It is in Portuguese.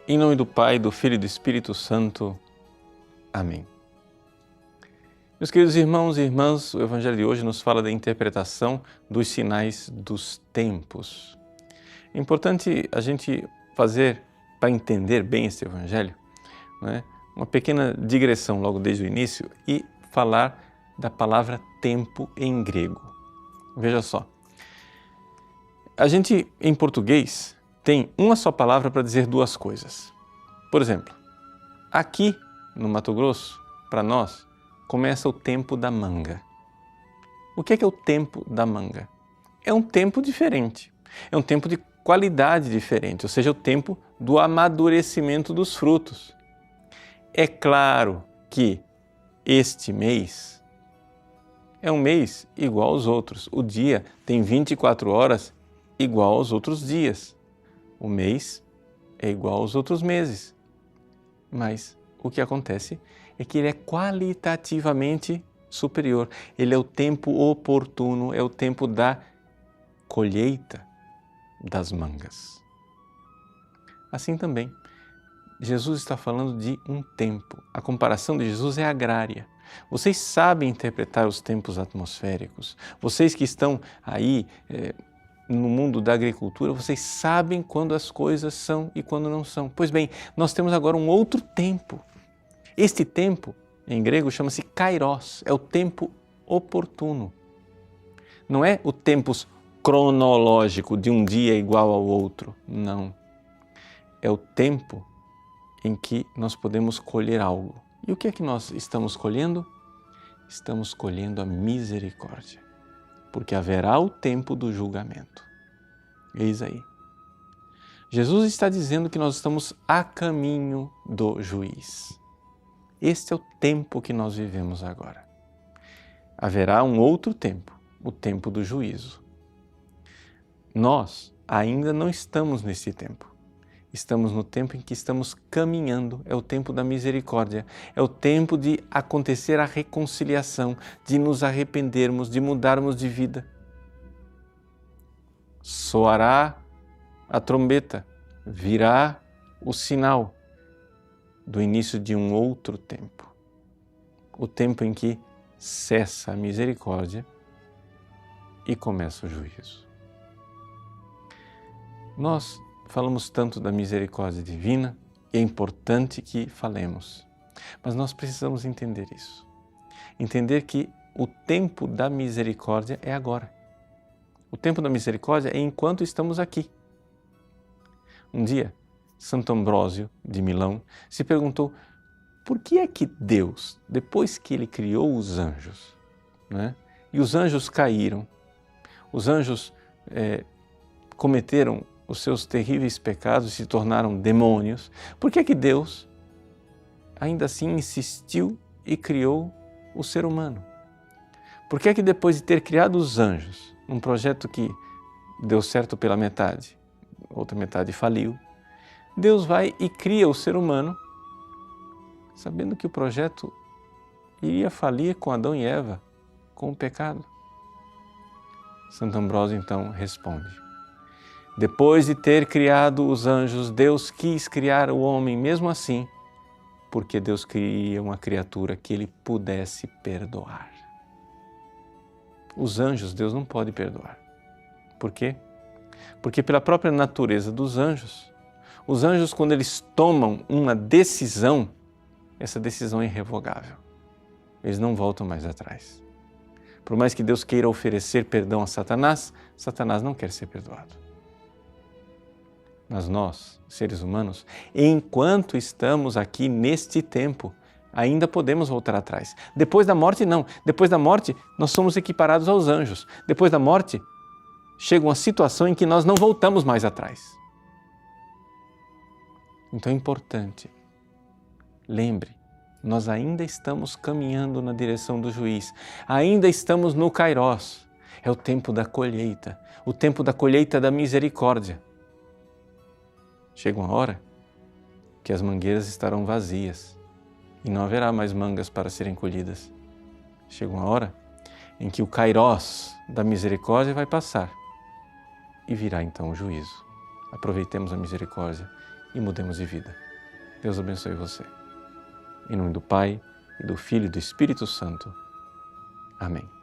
Em nome do Pai, do Filho e do Espírito Santo. Amém. Meus queridos irmãos e irmãs, o Evangelho de hoje nos fala da interpretação dos sinais dos tempos. É importante a gente fazer, para entender bem esse Evangelho, uma pequena digressão logo desde o início e falar da palavra tempo em grego. Veja só, a gente em português tem uma só palavra para dizer duas coisas. Por exemplo, aqui no Mato Grosso, para nós, começa o tempo da manga. O que é o tempo da manga? É um tempo diferente, é um tempo de qualidade diferente, ou seja, o tempo do amadurecimento dos frutos. É claro que este mês é um mês igual aos outros. O dia tem 24 horas igual aos outros dias. O mês é igual aos outros meses. Mas o que acontece é que ele é qualitativamente superior. Ele é o tempo oportuno, é o tempo da colheita das mangas. Assim também, Jesus está falando de um tempo. A comparação de Jesus é agrária. Vocês sabem interpretar os tempos atmosféricos. Vocês que estão aí no mundo da agricultura, vocês sabem quando as coisas são e quando não são. Pois bem, nós temos agora um outro tempo. Este tempo, em grego, chama-se kairos, é o tempo oportuno. Não é o tempus cronológico de um dia igual ao outro, não. É o tempo em que nós podemos colher algo. E o que é que nós estamos colhendo? Estamos colhendo a misericórdia, porque haverá o tempo do julgamento. Eis aí. Jesus está dizendo que nós estamos a caminho do juiz. Este é o tempo que nós vivemos agora. Haverá um outro tempo, o tempo do juízo. Nós ainda não estamos nesse tempo. Estamos no tempo em que estamos caminhando, é o tempo da misericórdia, é o tempo de acontecer a reconciliação, de nos arrependermos, de mudarmos de vida. Soará a trombeta, virá o sinal do início de um outro tempo, o tempo em que cessa a misericórdia e começa o juízo. Nós falamos tanto da misericórdia divina, é importante que falemos, mas nós precisamos entender isso. Entender que o tempo da misericórdia é agora. O tempo da misericórdia é enquanto estamos aqui. Um dia, Santo Ambrósio de Milão se perguntou por que é que Deus, depois que Ele criou os anjos, e os anjos caíram, os anjos cometeram os seus terríveis pecados e se tornaram demônios, por que é que Deus ainda assim insistiu e criou o ser humano? Por que é que depois de ter criado os anjos, um projeto que deu certo pela metade, outra metade faliu, Deus vai e cria o ser humano, sabendo que o projeto iria falir com Adão e Eva, com o pecado? Santo Ambrósio então responde: depois de ter criado os anjos, Deus quis criar o homem mesmo assim, porque Deus queria uma criatura que Ele pudesse perdoar. Os anjos Deus não pode perdoar. Por quê? Porque pela própria natureza dos anjos, os anjos, quando eles tomam uma decisão, essa decisão é irrevogável. Eles não voltam mais atrás. Por mais que Deus queira oferecer perdão a Satanás, Satanás não quer ser perdoado. Mas nós, seres humanos, enquanto estamos aqui neste tempo, ainda podemos voltar atrás. Depois da morte, não. Depois da morte, nós somos equiparados aos anjos. Depois da morte, chega uma situação em que nós não voltamos mais atrás. Então é importante, lembre, nós ainda estamos caminhando na direção do juiz, ainda estamos no kairos, é o tempo da colheita da misericórdia. Chega uma hora que as mangueiras estarão vazias e não haverá mais mangas para serem colhidas. Chega uma hora em que o kairos da misericórdia vai passar e virá então o juízo. Aproveitemos a misericórdia e mudemos de vida. Deus abençoe você. Em nome do Pai, e do Filho e do Espírito Santo. Amém.